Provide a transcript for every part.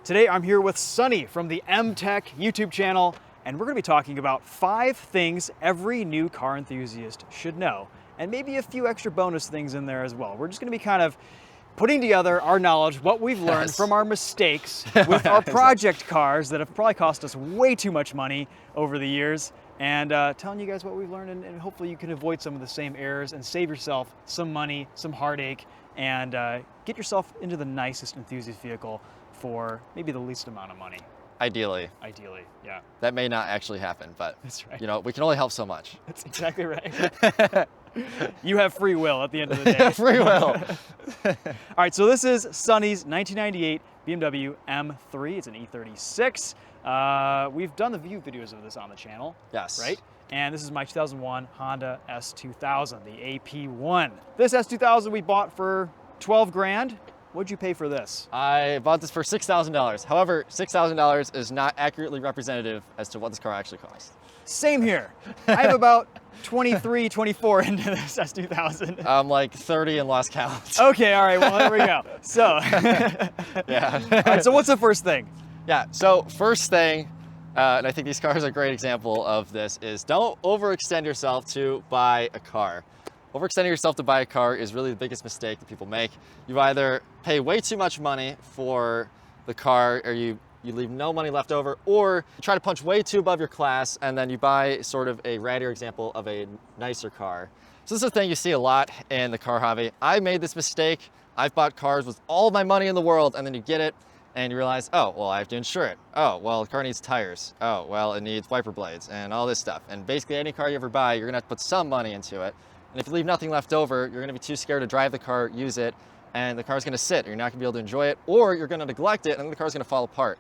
Today I'm here with Sunny from the M-Tech YouTube channel, and we're going to be talking about 5 things every new car enthusiast should know, and maybe a few extra bonus things in there as well. We're just going to be kind of putting together our knowledge, what we've learned from our mistakes with our project cars that have probably cost us way too much money over the years, and telling you guys what we've learned, and hopefully you can avoid some of the same errors and save yourself some money, some heartache, and get yourself into the nicest enthusiast vehicle for maybe the least amount of money. Ideally. Ideally, yeah. That may not actually happen, but that's right. You know, we can only help so much. That's exactly right. You have free will at the end of the day. Free will. All right, so this is Sunny's 1998 BMW M3. It's an E36. We've done the view videos of this on the channel. Yes. Right? And this is my 2001 Honda S2000, the AP1. This S2000 we bought for 12 grand. What'd you pay for this? I bought this for $6,000. However, $6,000 is not accurately representative as to what this car actually cost. Same here. I have about 23, 24 into this S2000. I'm like 30 and lost count. Okay, all right, well, there we go. So, yeah. All right, so what's the first thing? Yeah, so first thing, and I think these cars are a great example of this, is don't overextend yourself to buy a car. Overextending yourself to buy a car is really the biggest mistake that people make. You either pay way too much money for the car, or you leave no money left over, or you try to punch way too above your class and then you buy sort of a rattier example of a nicer car. So this is a thing you see a lot in the car hobby. I made this mistake. I've bought cars with all my money in the world, and then you get it and you realize, oh, well, I have to insure it. Oh, well, the car needs tires. Oh, well, it needs wiper blades and all this stuff. And basically any car you ever buy, you're gonna have to put some money into it. And if you leave nothing left over, you're gonna be too scared to drive the car, use it, and the car's gonna sit. You're not gonna be able to enjoy it, or you're gonna neglect it, and then the car's gonna fall apart,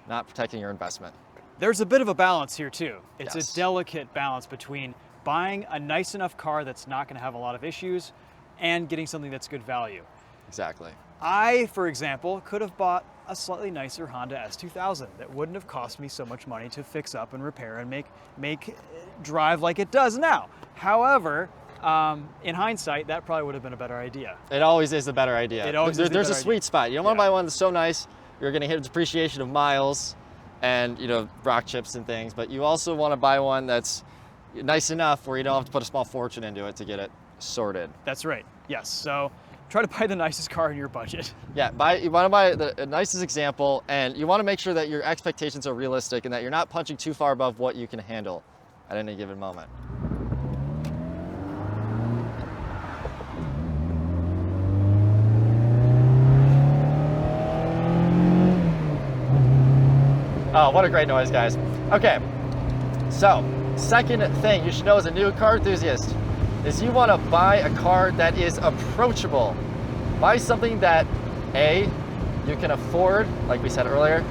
not protecting your investment. There's a bit of a balance here too. It's Yes. a delicate balance between buying a nice enough car that's not gonna have a lot of issues and getting something that's good value. Exactly. I, for example, could have bought a slightly nicer Honda S2000 that wouldn't have cost me so much money to fix up and repair and make drive like it does now. However, in hindsight, that probably would have been a better idea. It always is the better idea. It always is the There's a better sweet idea. spot. You don't want to buy one that's so nice, you're gonna hit a depreciation of miles and, you know, rock chips and things, but you also want to buy one that's nice enough where you don't have to put a small fortune into it to get it sorted. That's right, yes. So try to buy the nicest car in your budget. Yeah, you want to buy the nicest example, and you want to make sure that your expectations are realistic and that you're not punching too far above what you can handle at any given moment. Oh, what a great noise, guys. Okay, so second thing you should know as a new car enthusiast is you want to buy a car that is approachable. Buy something that, A, you can afford, like we said earlier,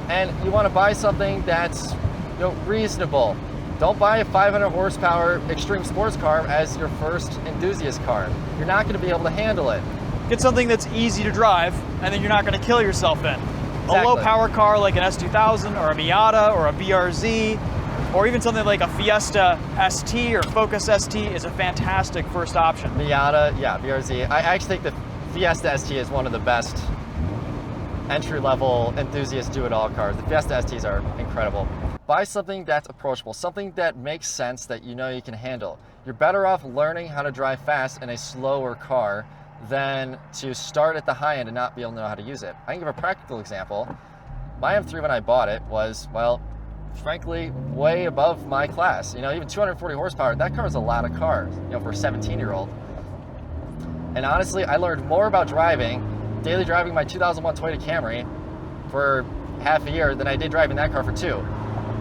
and you want to buy something that's, you know, reasonable. Don't buy a 500 horsepower extreme sports car as your first enthusiast car. You're not going to be able to handle it. Get something that's easy to drive and then you're not going to kill yourself in. Exactly. A low power car like an S2000 or a Miata or a BRZ, or even something like a Fiesta ST or Focus ST is a fantastic first option. Miata, yeah, BRZ. I actually think the Fiesta ST is one of the best entry-level enthusiast do-it-all cars. The Fiesta STs are incredible. Buy something that's approachable, something that makes sense that you know you can handle. You're better off learning how to drive fast in a slower car than to start at the high end and not be able to know how to use it. I can give a practical example. My M3 when I bought it was, well, frankly, way above my class. You know, even 240 horsepower, that car is a lot of cars, you know, for a 17-year-old. And honestly, I learned more about driving, daily driving my 2001 Toyota Camry for half a year than I did driving that car for 2.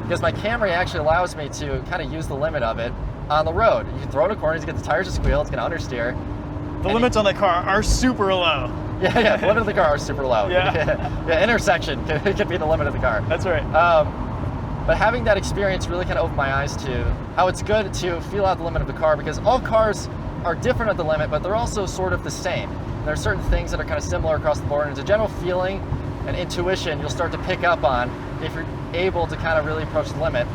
Because my Camry actually allows me to kind of use the limit of it on the road. You can throw in a corner, you get the tires to squeal, it's gonna understeer. The limits on the car are super low. Yeah, the limit of the car is super low. Yeah. Yeah, intersection could be the limit of the car. That's right. But having that experience really kind of opened my eyes to how it's good to feel out the limit of the car, because all cars are different at the limit, but they're also sort of the same. There are certain things that are kind of similar across the board, and it's a general feeling and intuition you'll start to pick up on if you're able to kind of really approach the limit,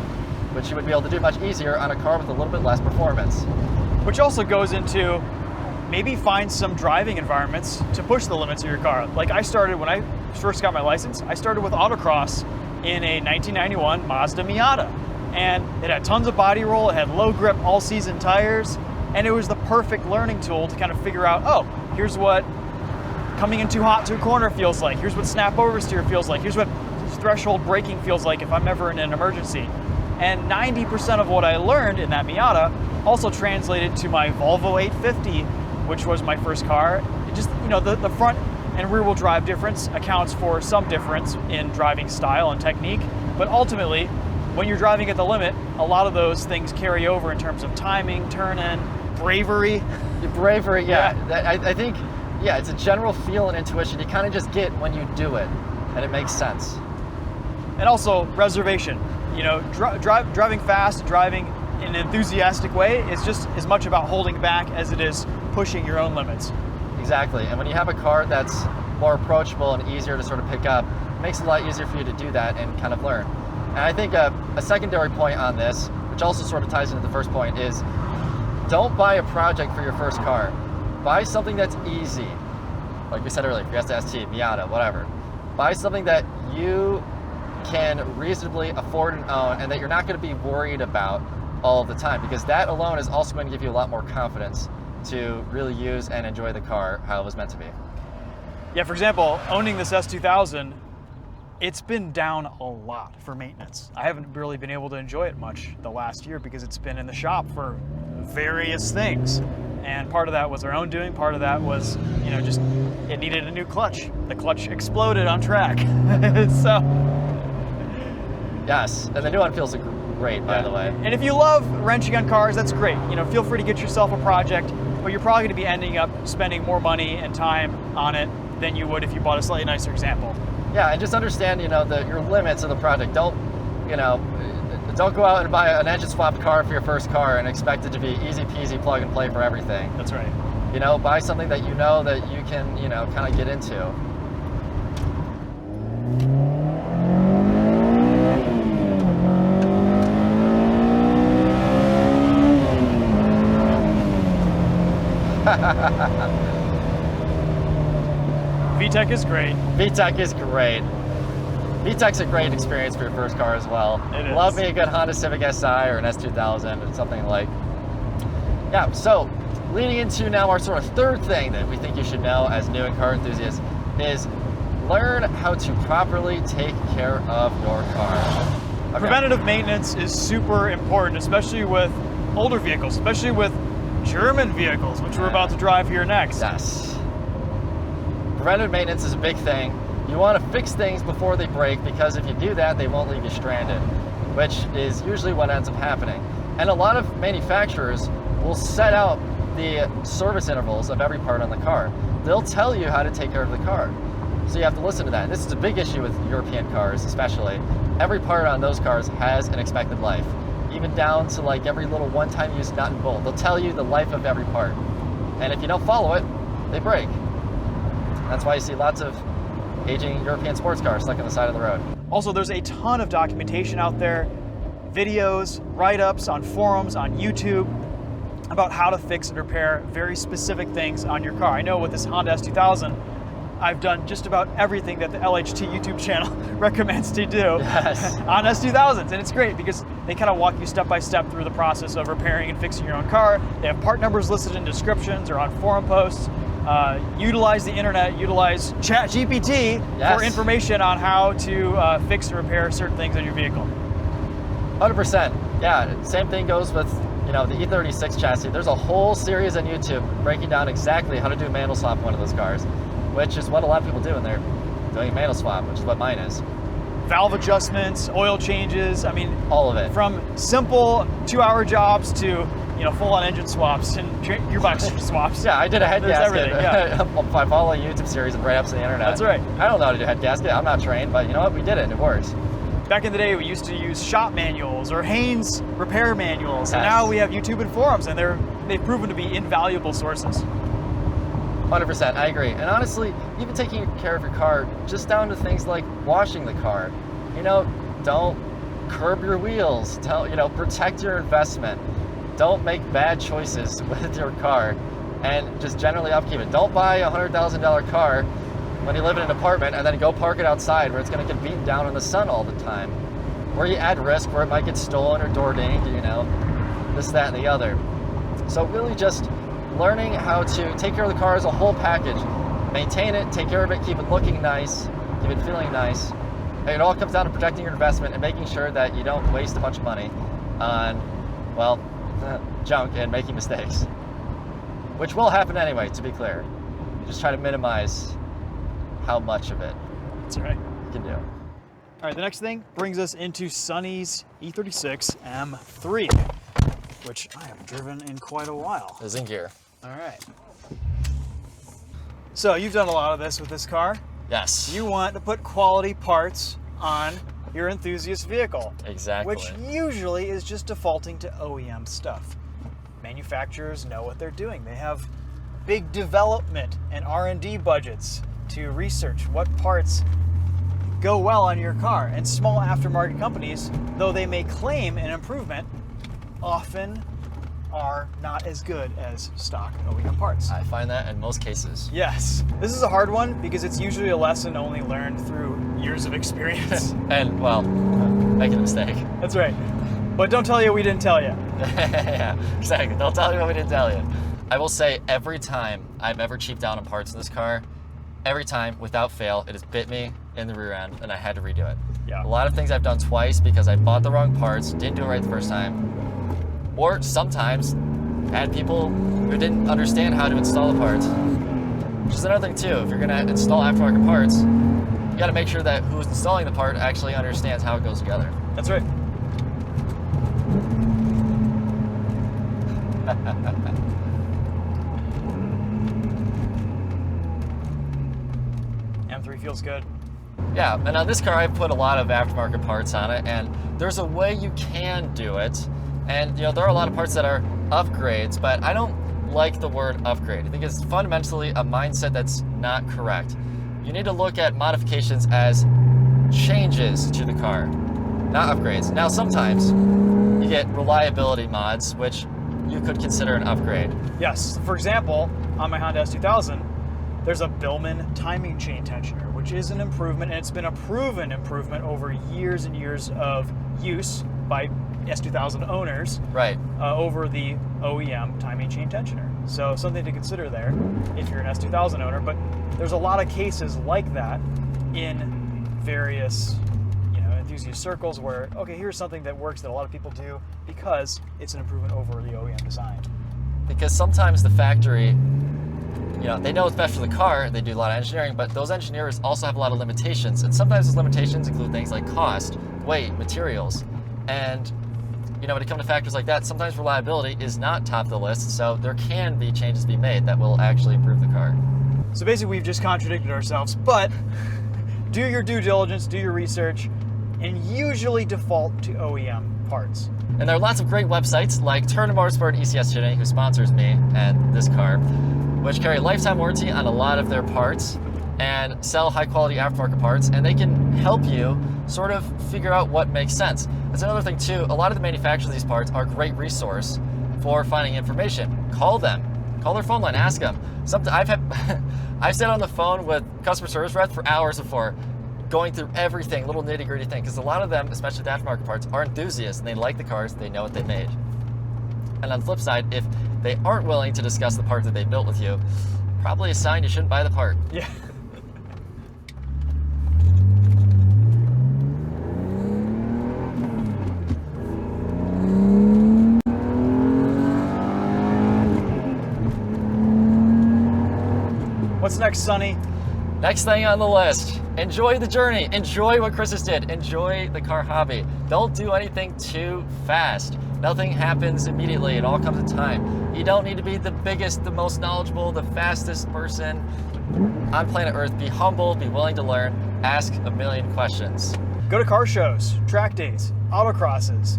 which you would be able to do much easier on a car with a little bit less performance. Which also goes into maybe find some driving environments to push the limits of your car. Like I started when I first got my license, I started with autocross in a 1991 Mazda Miata. And it had tons of body roll, it had low grip all season tires, and it was the perfect learning tool to kind of figure out, oh, here's what coming in too hot to a corner feels like, here's what snap oversteer feels like, here's what threshold braking feels like if I'm ever in an emergency. And 90% of what I learned in that Miata also translated to my Volvo 850, which was my first car. It just, you know, the front and rear wheel drive difference accounts for some difference in driving style and technique, but ultimately, when you're driving at the limit, a lot of those things carry over in terms of timing, turn-in, bravery. Bravery, yeah. I think, yeah, it's a general feel and intuition you kind of just get when you do it, and it makes sense. And also reservation. You know, driving fast, driving in an enthusiastic way is just as much about holding back as it is pushing your own limits. Exactly, and when you have a car that's more approachable and easier to sort of pick up, it makes it a lot easier for you to do that and kind of learn. And I think a secondary point on this, which also sort of ties into the first point, is don't buy a project for your first car. Buy something that's easy. Like we said earlier, Fiesta ST, Miata, whatever. Buy something that you can reasonably afford and own and that you're not going to be worried about all of the time, because that alone is also going to give you a lot more confidence to really use and enjoy the car how it was meant to be. Yeah, for example, owning this S2000, it's been down a lot for maintenance. I haven't really been able to enjoy it much the last year because it's been in the shop for various things. And part of that was our own doing, part of that was, you know, just it needed a new clutch. The clutch exploded on track. So. Yes, and the new one feels great, by the way. And if you love wrenching on cars, that's great. You know, feel free to get yourself a project, but you're probably gonna be ending up spending more money and time on it than you would if you bought a slightly nicer example. Yeah, and just understand, you know, your limits of the project. Don't, you know, don't go out and buy an engine swap car for your first car and expect it to be easy peasy plug and play for everything. That's right. You know, buy something that you know that you can, you know, kind of get into. VTEC is great. VTEC is great. VTEC's a great experience for your first car as well. It is. Love me a good Honda Civic Si or an S2000 or something like. Yeah, so leading into now our sort of third thing that we think you should know as new and car enthusiasts is learn how to properly take care of your car. Okay. Preventative maintenance is super important, especially with older vehicles, especially with German vehicles, which we're about to drive here next. Yes. Preventative maintenance is a big thing. You want to fix things before they break, because if you do that, they won't leave you stranded, which is usually what ends up happening. And a lot of manufacturers will set out the service intervals of every part on the car. They'll tell you how to take care of the car. So you have to listen to that. This is a big issue with European cars, especially. Every part on those cars has an expected life, even down to like every little one-time use nut and bolt. They'll tell you the life of every part. And if you don't follow it, they break. That's why you see lots of aging European sports cars stuck on the side of the road. Also, there's a ton of documentation out there, videos, write-ups on forums, on YouTube, about how to fix and repair very specific things on your car. I know with this Honda S2000, I've done just about everything that the LHT YouTube channel recommends to do on S2000s, and it's great because they kind of walk you step by step through the process of repairing and fixing your own car. They have part numbers listed in descriptions or on forum posts. Utilize the internet, utilize ChatGPT for information on how to fix and repair certain things on your vehicle. 100%. Yeah, same thing goes with, you know, the E36 chassis. There's a whole series on YouTube breaking down exactly how to do a manual swap on one of those cars, which is what a lot of people do when they're doing a manual swap, which is what mine is. Valve adjustments, oil changes, I mean, all of it. From simple 2-hour jobs to, you know, full-on engine swaps and gearbox swaps. Yeah, I did a head gasket. Yeah. I follow a YouTube series and write-ups on the internet. That's right. I don't know how to do head gasket. I'm not trained, but you know what? We did it and it works. Back in the day, we used to use shop manuals or Haynes repair manuals, and now we have YouTube and forums, and they've proven to be invaluable sources. 100%, I agree. And honestly, even taking care of your car, just down to things like washing the car. You know, don't curb your wheels. You know, protect your investment. Don't make bad choices with your car, and just generally upkeep it. Don't buy a $100,000 car when you live in an apartment and then go park it outside where it's going to get beaten down in the sun all the time. Or you add risk where it might get stolen or door dinged, you know, this, that, and the other. So really just learning how to take care of the car as a whole package. Maintain it, take care of it, keep it looking nice, keep it feeling nice. And it all comes down to protecting your investment and making sure that you don't waste a bunch of money on, well, junk and making mistakes. Which will happen anyway, to be clear. You just try to minimize how much of it That's right. you can do. All right, the next thing brings us into Sonny's E36 M3, which I have driven in quite a while. It's in gear. All right. So you've done a lot of this with this car. Yes. You want to put quality parts on your Enthusiast vehicle. Exactly. Which usually is just defaulting to OEM stuff. Manufacturers know what they're doing. They have big development and R&D budgets to research what parts go well on your car. And small aftermarket companies, though they may claim an improvement, often are not as good as stock OEM parts. I find that in most cases. Yes. This is a hard one because it's usually a lesson only learned through years of experience. And, well, making a mistake. That's right. But don't tell you we didn't tell you. Yeah, exactly. Don't tell you what we didn't tell you. I will say every time I've ever cheaped out on parts in this car, every time, without fail, it has bit me in the rear end and I had to redo it. Yeah. A lot of things I've done twice because I bought the wrong parts, didn't do it right the first time, or sometimes had people who didn't understand how to install the parts. Which is another thing too, if you're gonna install aftermarket parts, you gotta make sure that who's installing the part actually understands how it goes together. That's right. M3 feels good. Yeah, and on this car I've put a lot of aftermarket parts on it, and there's a way you can do it. And you know, there are a lot of parts that are upgrades, but I don't like the word upgrade. I think it's fundamentally a mindset that's not correct. You need to look at modifications as changes to the car, not upgrades. Now sometimes you get reliability mods, which you could consider an upgrade. Yes. For example, on my Honda S2000, there's a Billman timing chain tensioner, which is an improvement, and it's been a proven improvement over years and years of use by S2000 owners, Right. Over the OEM timing chain tensioner. So something to consider there if you're an S2000 owner. But there's a lot of cases like that in various, enthusiast circles where, okay, here's something that works that a lot of people do because it's an improvement over the OEM design. Because sometimes the factory, they know it's best for the car, they do a lot of engineering, but those engineers also have a lot of limitations. And sometimes those limitations include things like cost, weight, materials. And, when it comes to factors like that, sometimes reliability is not top of the list, so there can be changes to be made that will actually improve the car. So basically we've just contradicted ourselves, but do your due diligence, do your research, and usually default to OEM parts. And there are lots of great websites like Turn Motorsport ECS Tuning, who sponsors me and this car, which carry a lifetime warranty on a lot of their parts and sell high quality aftermarket parts, and they can help you sort of figure out what makes sense. That's another thing too, a lot of the manufacturers of these parts are a great resource for finding information. Call them, call their phone line, ask them. I've sat on the phone with customer service reps for hours before, going through everything, little nitty gritty thing, because a lot of them, especially the aftermarket parts, are enthusiasts and they like the cars, they know what they made. And on the flip side, if they aren't willing to discuss the part that they built with you, probably a sign you shouldn't buy the part. Yeah. What's next, Sonny? Next thing on the list, enjoy the journey. Enjoy what Chris just did. Enjoy the car hobby. Don't do anything too fast. Nothing happens immediately. It all comes in time. You don't need to be the biggest, the most knowledgeable, the fastest person on planet Earth. Be humble, be willing to learn, ask a million questions. Go to car shows, track days, autocrosses.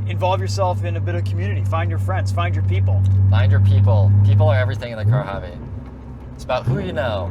Involve yourself in a bit of community. Find your friends, find your people. Find your people. People are everything in the car hobby. It's about who you know.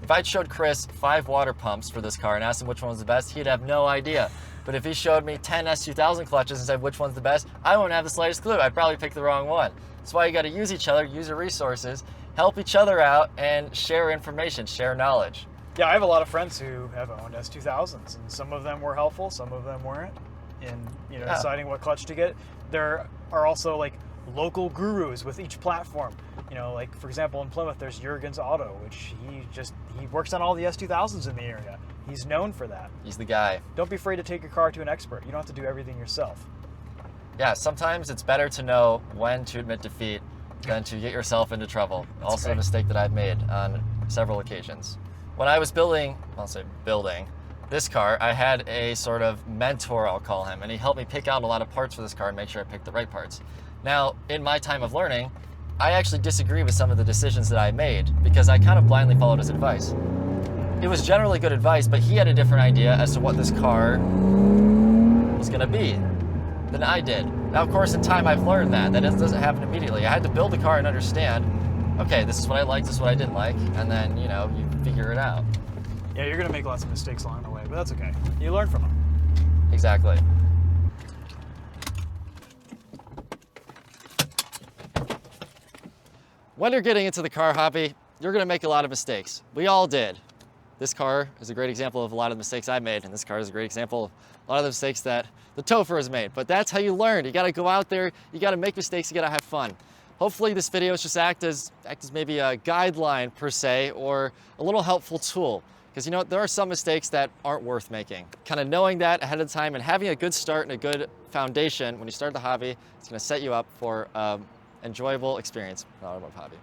If I'd showed Chris 5 water pumps for this car and asked him which one was the best, he'd have no idea. But if he showed me 10 S2000 clutches and said which one's the best, I wouldn't have the slightest clue. I'd probably pick the wrong one. That's why you got to use each other, use your resources, help each other out and share information, share knowledge. Yeah, I have a lot of friends who have owned S2000s, and some of them were helpful, some of them weren't in deciding what clutch to get. There are also like local gurus with each platform. Like for example in Plymouth, there's Jurgen's Auto, which he works on all the S2000s in the area. He's known for that. He's the guy. Don't be afraid to take your car to an expert. You don't have to do everything yourself. Yeah, sometimes it's better to know when to admit defeat than to get yourself into trouble. That's also right. a mistake that I've made on several occasions. When I was building this car, I had a sort of mentor, I'll call him, and he helped me pick out a lot of parts for this car and make sure I picked the right parts. Now, in my time of learning, I actually disagree with some of the decisions that I made because I kind of blindly followed his advice. It was generally good advice, but he had a different idea as to what this car was gonna be than I did. Now, of course, in time I've learned that it doesn't happen immediately. I had to build the car and understand, okay, this is what I liked, this is what I didn't like, and then, you figure it out. Yeah, you're gonna make lots of mistakes along the way, but that's okay. You learn from them. Exactly. When you're getting into the car hobby, you're gonna make a lot of mistakes. We all did. This car is a great example of a lot of the mistakes I made, and this car is a great example of a lot of the mistakes that the TheTopher has made. But that's how you learn. You gotta go out there, you gotta make mistakes, you gotta have fun. Hopefully this video is just act as maybe a guideline per se, or a little helpful tool. Because there are some mistakes that aren't worth making. Kind of knowing that ahead of time and having a good start and a good foundation when you start the hobby, it's gonna set you up for an enjoyable experience in the automotive hobby.